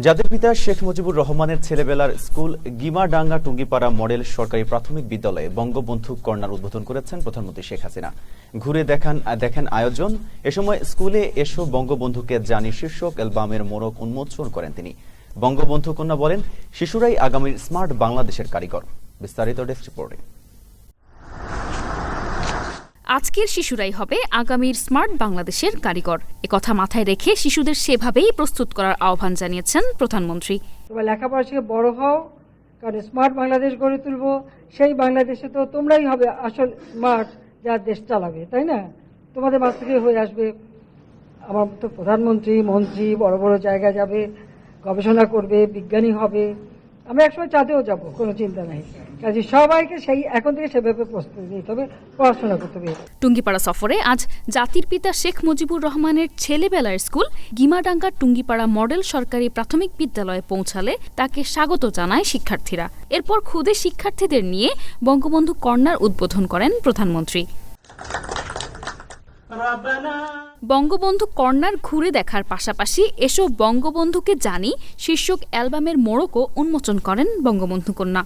জাতির পিতা শেখ মুজিবুর রহমানের ছেলেবেলার স্কুল গিমাডাঙ্গা টুঙ্গিপাড়া মডেল সরকারি প্রাথমিক বিদ্যালয়ে বঙ্গবন্ধু কর্নার উদ্বোধন করেছেন প্রধানমন্ত্রী শেখ হাসিনা। ঘুরে দেখেন আয়োজন। এ সময় স্কুলে এসো বঙ্গবন্ধুকে জানি শীর্ষক অ্যালবামের মোড়ক উন্মোচন করেন তিনি। বঙ্গবন্ধু কন্যা বলেন, শিশুরাই আগামীর স্মার্ট বাংলাদেশের কারিগর। বিস্তারিত ডেস্ক রিপোর্টে। আজকের শিশুরাই হবে আগামীর স্মার্ট বাংলাদেশের কারিগর। একথা মাথায় রেখে শিশুদের সেভাবেই প্রস্তুত করার আহ্বান জানিয়েছেন প্রধানমন্ত্রী। তোমরা লেখাপড়া শিখে বড় হও, কারণ স্মার্ট বাংলাদেশ গড়ে তুলবো। সেই বাংলাদেশে তো তোমরাই হবে আসল স্মার্ট, যা দেশ চালাবে, তাই না? তোমাদের মাঝ থেকে হয়ে আসবে আমার তো প্রধানমন্ত্রী, মন্ত্রী, বড় বড় জায়গায় যাবে, গবেষণা করবে, বিজ্ঞানী হবে। আমরা একসময় চাঁদেও যাবো, কোনো চিন্তা নাই। কাজে সবাইকে সেই এখন থেকে সেভাবে প্রস্তুতি নিতে হবে, পড়াশোনা করতে হবে। টুঙ্গিপাড়া সফরে আজ জাতির পিতা শেখ মুজিবুর রহমানের ছেলেবেলার স্কুল গিমাডাঙ্গা টুঙ্গিপাড়া মডেল সরকারি প্রাথমিক বিদ্যালয়ে পৌঁছালে তাকে স্বাগত জানায় শিক্ষার্থীরা। এরপর খুদে শিক্ষার্থীদের নিয়ে বঙ্গবন্ধু কর্নার উদ্বোধন করেন প্রধানমন্ত্রী। বঙ্গবন্ধু কর্নার ঘুরে দেখার পাশাপাশি এসব বঙ্গবন্ধুকে জানি শীর্ষক অ্যালবামের মোড়কও উন্মোচন করেন বঙ্গবন্ধু কন্যা।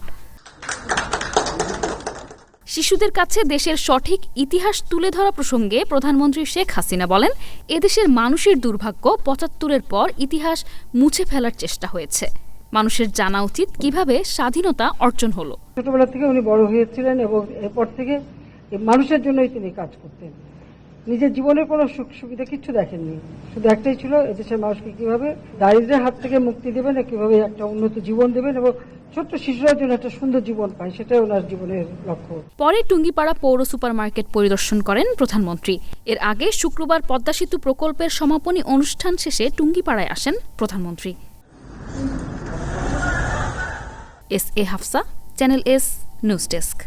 শিশুদের কাছে দেশের সঠিক ইতিহাস তুলে ধরা প্রসঙ্গে প্রধানমন্ত্রী শেখ হাসিনা বলেন, এদেশের মানুষের দুর্ভাগ্য ৭৫-এর পর ইতিহাস মুছে ফেলার চেষ্টা হয়েছে। মানুষের জানা উচিত কিভাবে স্বাধীনতা অর্জন হলো। ছোটবেলা থেকে উনি বড় হয়েছিলেন এবং এরপর থেকে মানুষের জন্যই তিনি কাজ করতেন। নিজের জীবনের কোনো সুখ সুবিধা কিছু দেখেননি, শুধু একটাই ছিল, এদেশের মানুষকে কিভাবে দারিদ্র্যের হাত থেকে মুক্তি দেবেন, কিভাবে একটা উন্নত জীবন দেবেন এবং ছোট্ট শিশুরা যেন একটা সুন্দর জীবন পায়, সেটাই ওনার জীবনের লক্ষ্য। পরে টুঙ্গিপাড়া পৌর সুপার মার্কেট পরিদর্শন করেন প্রধানমন্ত্রী। এর আগে শুক্রবার পদ্মা সেতু প্রকল্পের সমাপনী অনুষ্ঠান শেষে টুঙ্গিপাড়ায় আসেন প্রধানমন্ত্রী। S A Hafsa, channel S news desk.